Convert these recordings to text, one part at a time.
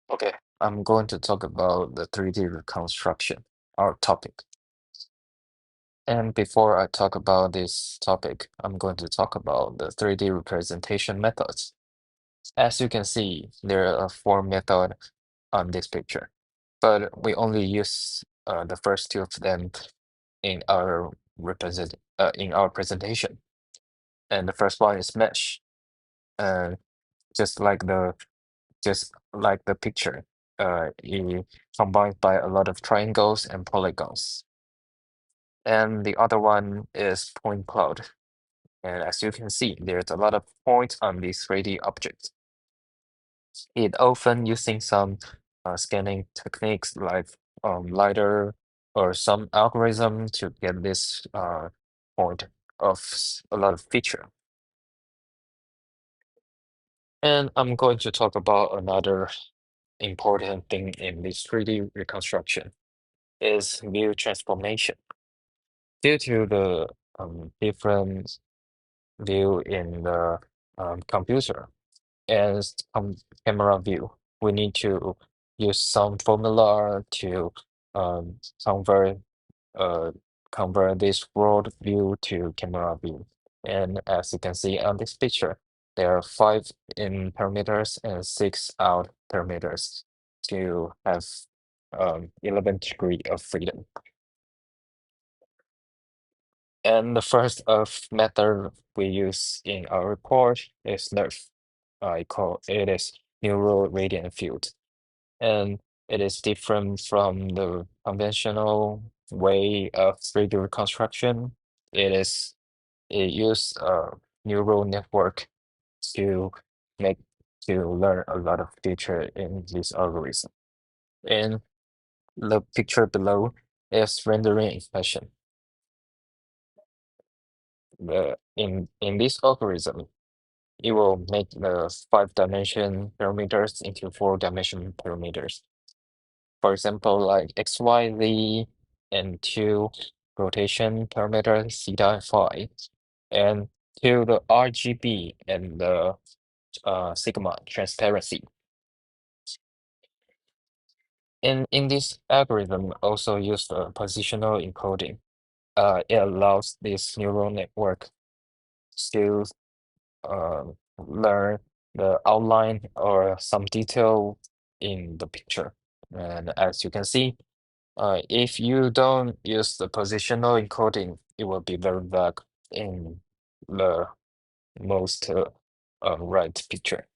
Okay, I'm going to talk about the 3D reconstruction, our topic. And before I talk about this topic, I'm going to talk about the 3D representation methods. As you can see, there are four methods on this picture, but we only use the first two of them in our presentation. And the first one is mesh, uh, just like the just like the picture. It combined by a lot of triangles and polygons. And the other one is point cloud. And as you can see, there's a lot of points on these 3D objects. It often using some scanning techniques like LiDAR or some algorithm to get this point of a lot of feature. And I'm going to talk about another important thing in this 3D reconstruction is view transformation. Due to the different view in the computer and camera view, we need to use some formula to um, convert uh, convert this world view to camera view. And as you can see on this picture, there are five in parameters and six out parameters to have 11 degree of freedom. And the first of method we use in our report is NERF. I call it is neural radiant field. And it is different from the conventional way of 3D reconstruction. It use a neural network to make to learn a lot of feature in this algorithm. In the picture below is rendering expression. In this algorithm, it will make the 5-dimension parameters into 4-dimension parameters. For example, like x, y, z, and two rotation parameters, theta and phi, and to the RGB and the sigma transparency. In this algorithm, also use the positional encoding. It allows this neural network to learn the outline or some detail in the picture. And as you can see, if you don't use the positional encoding, it will be very vague in the most right picture.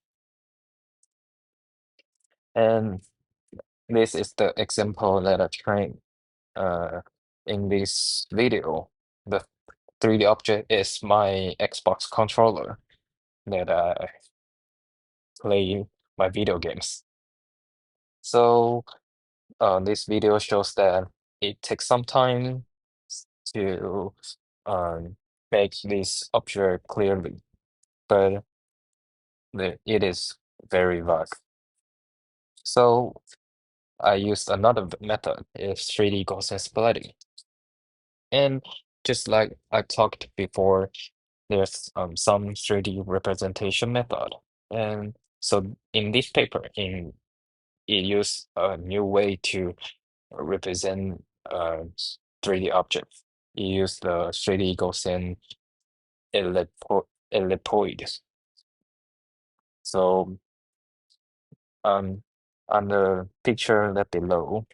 And this is the example that I trained in this video. The 3D object is my Xbox controller that I play my video games. So this video shows that it takes some time to um, make this object clearly, but it is very vague. So I used another method, is 3D Gaussian splitting. And just like I talked before, there's some 3D representation method. And so in this paper, it used a new way to represent 3D objects. It used the 3D Gaussian ellipsoid. So um, on the picture that below,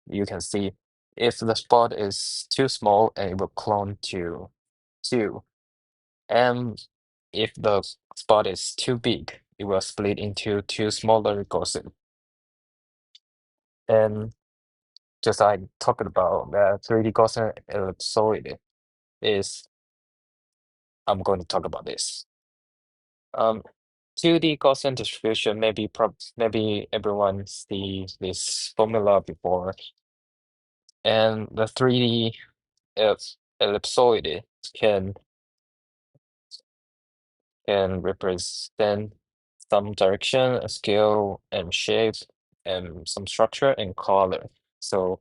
you can see if the spot is too small and it will clone to 2. And if the spot is too big, it will split into 2 smaller Gaussian. And just like talking about the 3D Gaussian ellipsoid is, I'm going to talk about this. 2D Gaussian distribution, maybe everyone see this formula before. And the 3D ellipsoid can represent some direction, a scale, and shape, and some structure and color. So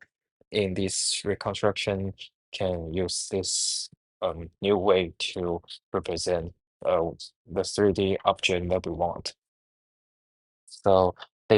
in this reconstruction, can use this new way to represent the 3D object that we want. So